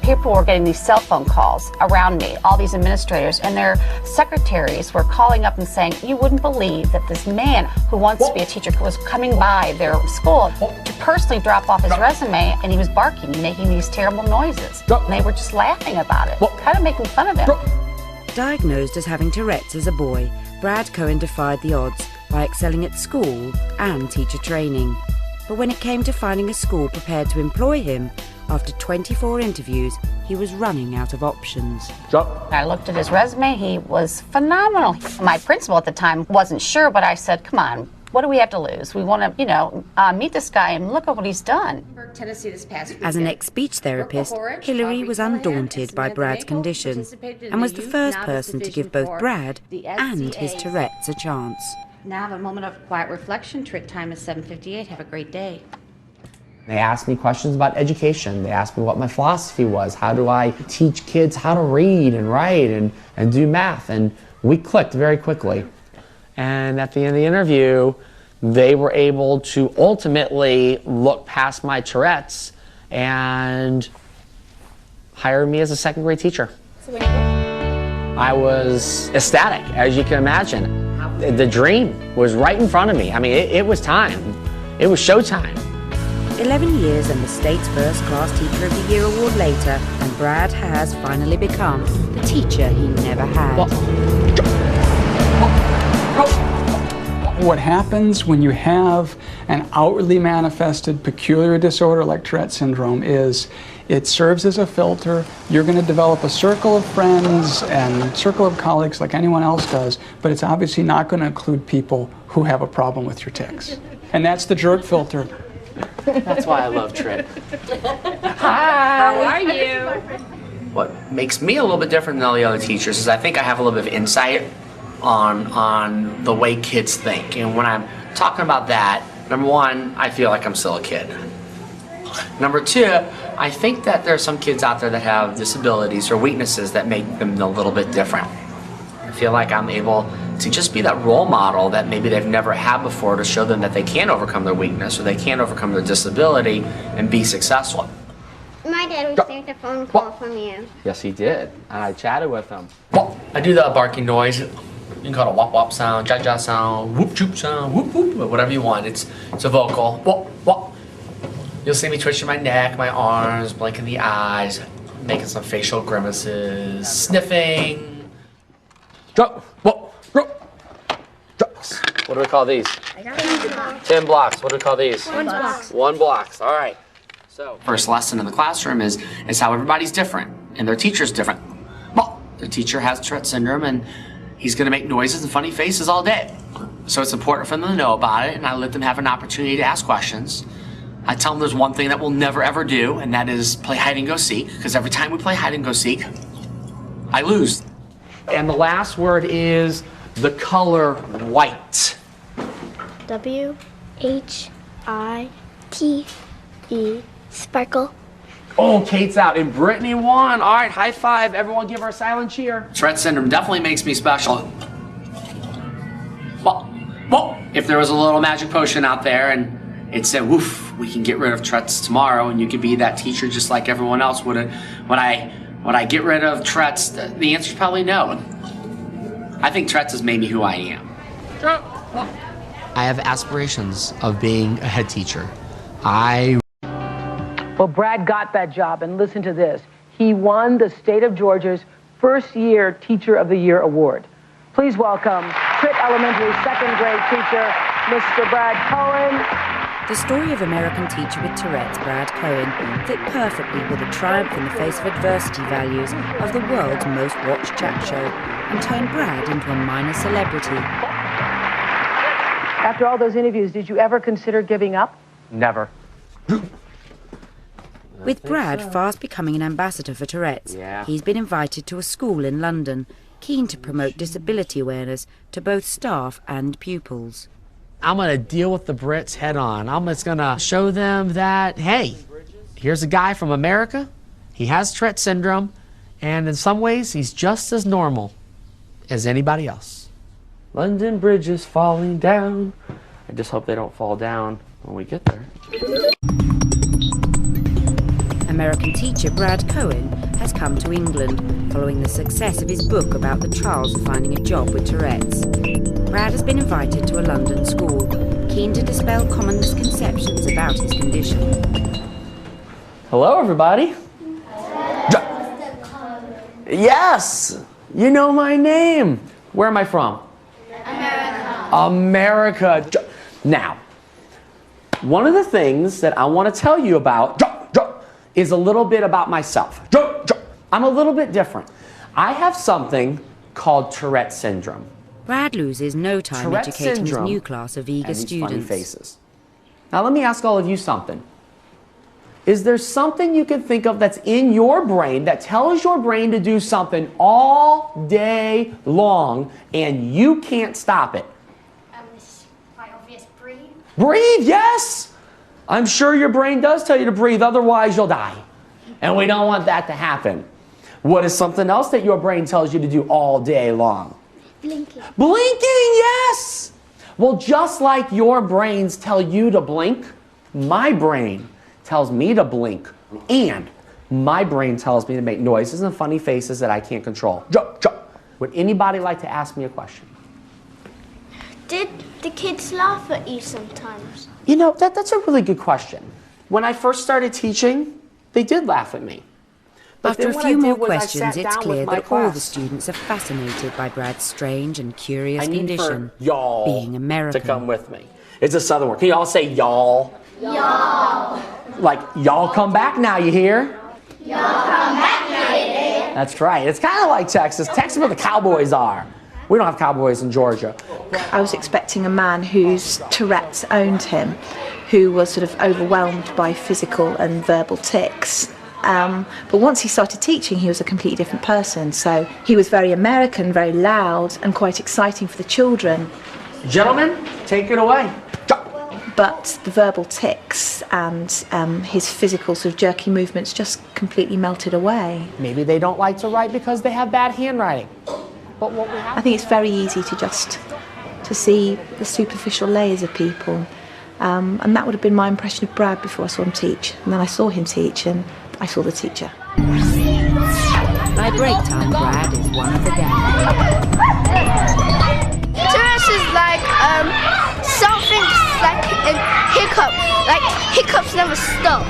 People were getting these cell phone calls around me, all these administrators, and their secretaries were calling up and saying, you wouldn't believe that this man who wants to be a teacher was coming by their school to personally drop off his resume, and he was barking, making these terrible noises. And they were just laughing about it, kind of making fun of him. Diagnosed as having Tourette's as a boy, Brad Cohen defied the odds by excelling at school and teacher training. But when it came to finding a school prepared to employ him, after 24 interviews, he was running out of options. I looked at his resume. He was phenomenal. My principal at the time wasn't sure, but I said, come on, what do we have to lose? We want to, meet this guy and look at what he's done. As an ex-speech therapist, Hillary was undaunted by Brad's condition and was the first person to give both Brad and his Tourette's a chance. Now a moment of quiet reflection. Tourette time is 7:58. Have a great day. They asked me questions about education. They asked me what my philosophy was. How do I teach kids how to read and write and do math? And we clicked very quickly. And at the end of the interview, they were able to ultimately look past my Tourette's and hire me as a second grade teacher. I was ecstatic, as you can imagine. The dream was right in front of me. I mean, it was time. It was showtime. 11 years and the state's first-class Teacher of the Year award later, and Brad has finally become the teacher he never had. What happens when you have an outwardly manifested peculiar disorder like Tourette syndrome is it serves as a filter. You're going to develop a circle of friends and circle of colleagues like anyone else does, but it's obviously not going to include people who have a problem with your tics. And that's the jerk filter. That's why I love Tourette. Hi. How are you? What makes me a little bit different than all the other teachers is I think I have a little bit of insight on the way kids think. And when I'm talking about that, number one, I feel like I'm still a kid. Number two, I think that there are some kids out there that have disabilities or weaknesses that make them a little bit different. I feel like I'm able to just be that role model that maybe they've never had before to show them that they can overcome their weakness or they can overcome their disability and be successful. My dad received a phone call from you. Yes, he did. And I chatted with him. I do the barking noise. You can call it a wop wop sound, ja ja sound, whoop choop sound, whoop whoop, whatever you want. It's a vocal. Wop wop. You'll see me twitching my neck, my arms, blinking the eyes, making some facial grimaces, sniffing. Drop. Whoop. What do we call these? 10 blocks. What do we call these? 1 blocks. 1 blocks. All right. So first lesson in the classroom is how everybody's different and their teacher's different. Well, the teacher has Tourette syndrome and he's going to make noises and funny faces all day. So it's important for them to know about it, and I let them have an opportunity to ask questions. I tell them there's one thing that we'll never ever do, and that is play hide and go seek, because every time we play hide and go seek, I lose. And the last word is the color white. W-H-I-T-E. Sparkle. Oh, Kate's out, and Brittany won. All right, high five. Everyone give her a silent cheer. Tourette syndrome definitely makes me special. Well, if there was a little magic potion out there and it said, woof, we can get rid of Tourette's tomorrow and you could be that teacher just like everyone else, would I get rid of Tourette's? The answer is probably no. I think Tourette's has made me who I am. I have aspirations of being a head teacher. Well, Brad got that job, and listen to this. He won the state of Georgia's first-year Teacher of the Year award. Please welcome Tritt Elementary second grade teacher, Mr. Brad Cohen. The story of American teacher with Tourette's, Brad Cohen, fit perfectly with the triumph in the face of adversity values of the world's most watched chat show and turned Brad into a minor celebrity. After all those interviews, did you ever consider giving up? Never. With Brad fast becoming an ambassador for Tourette's, he's been invited to a school in London, keen to promote disability awareness to both staff and pupils. I'm going to deal with the Brits head on. I'm just going to show them that, hey, here's a guy from America. He has Tourette syndrome, and in some ways, he's just as normal as anybody else. London Bridge is falling down. I just hope they don't fall down when we get there. American teacher Brad Cohen has come to England following the success of his book about the trials of finding a job with Tourette's. Brad has been invited to a London school, keen to dispel common misconceptions about his condition. Hello, everybody. Yes, you know my name. Where am I from? America. Now, one of the things that I want to tell you about is a little bit about myself. I'm a little bit different. I have something called Tourette Syndrome. Brad loses no time Tourette educating his syndrome new class of eager and these funny students. faces. Now let me ask all of you something. Is there something you can think of that's in your brain that tells your brain to do something all day long and you can't stop it? It's quite obvious. Breathe. Breathe, yes! I'm sure your brain does tell you to breathe, otherwise you'll die. And we don't want that to happen. What is something else that your brain tells you to do all day long? Blinking. Blinking, yes! Well, just like your brains tell you to blink, my brain tells me to blink, and my brain tells me to make noises and funny faces that I can't control. Would anybody like to ask me a question? Did the kids laugh at you sometimes? You know, that's a really good question. When I first started teaching, they did laugh at me. But After a then what few I did more was I questions, sat it's down clear with my that all the class. students are fascinated by Brad's strange and curious I need condition, for y'all being American. to come with me. It's a Southern word. Can you all say y'all? Y'all. Like, y'all come back now, you hear? Y'all come back now, you hear? That's right. It's kind of like Texas. Texas where the cowboys are. We don't have cowboys in Georgia. I was expecting a man whose Tourette's owned him, who was sort of overwhelmed by physical and verbal tics. But once he started teaching, he was a completely different person. So he was very American, very loud, and quite exciting for the children. Gentlemen, take it away. But the verbal tics and his physical sort of jerky movements just completely melted away. Maybe they don't like to write because they have bad handwriting. But what we have I think it's very easy to see the superficial layers of people. And that would have been my impression of Brad before I saw him teach. And then I saw him teach, and I saw the teacher. By break time, Brad is one of the gang. Tourette's is like something like a hiccup. Like hiccups never stop.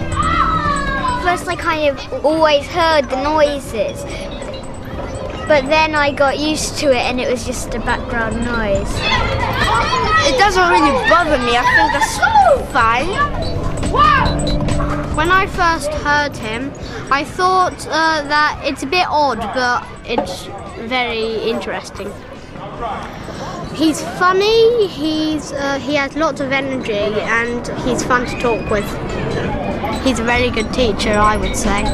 First, I kind of always heard the noises, but then I got used to it, and it was just a background noise. It doesn't really bother me. I think that's fine. When I first heard him, I thought that it's a bit odd, but it's very interesting. He's funny, he has lots of energy, and he's fun to talk with. He's a very good teacher, I would say.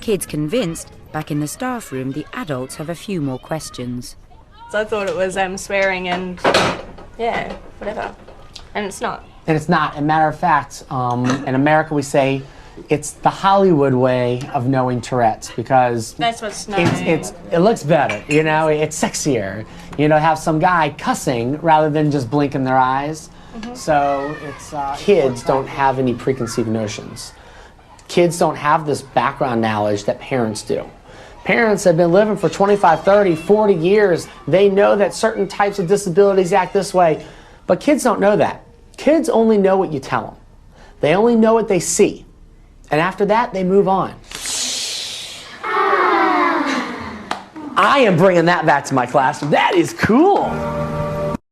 Kids convinced, back in the staff room, the adults have a few more questions. So I thought it was swearing and, yeah, whatever. And it's not. And it's not. As a matter of fact, in America we say it's the Hollywood way of knowing Tourette's because That's what's nice. it looks better, you know, it's sexier. You know, have some guy cussing rather than just blinking their eyes. So it's kids don't have any preconceived notions. Kids don't have this background knowledge that parents do. Parents have been living for 25, 30, 40 years. They know that certain types of disabilities act this way, but kids don't know that. Kids only know what you tell them. They only know what they see. And after that, they move on. I am bringing that back to my classroom. That is cool.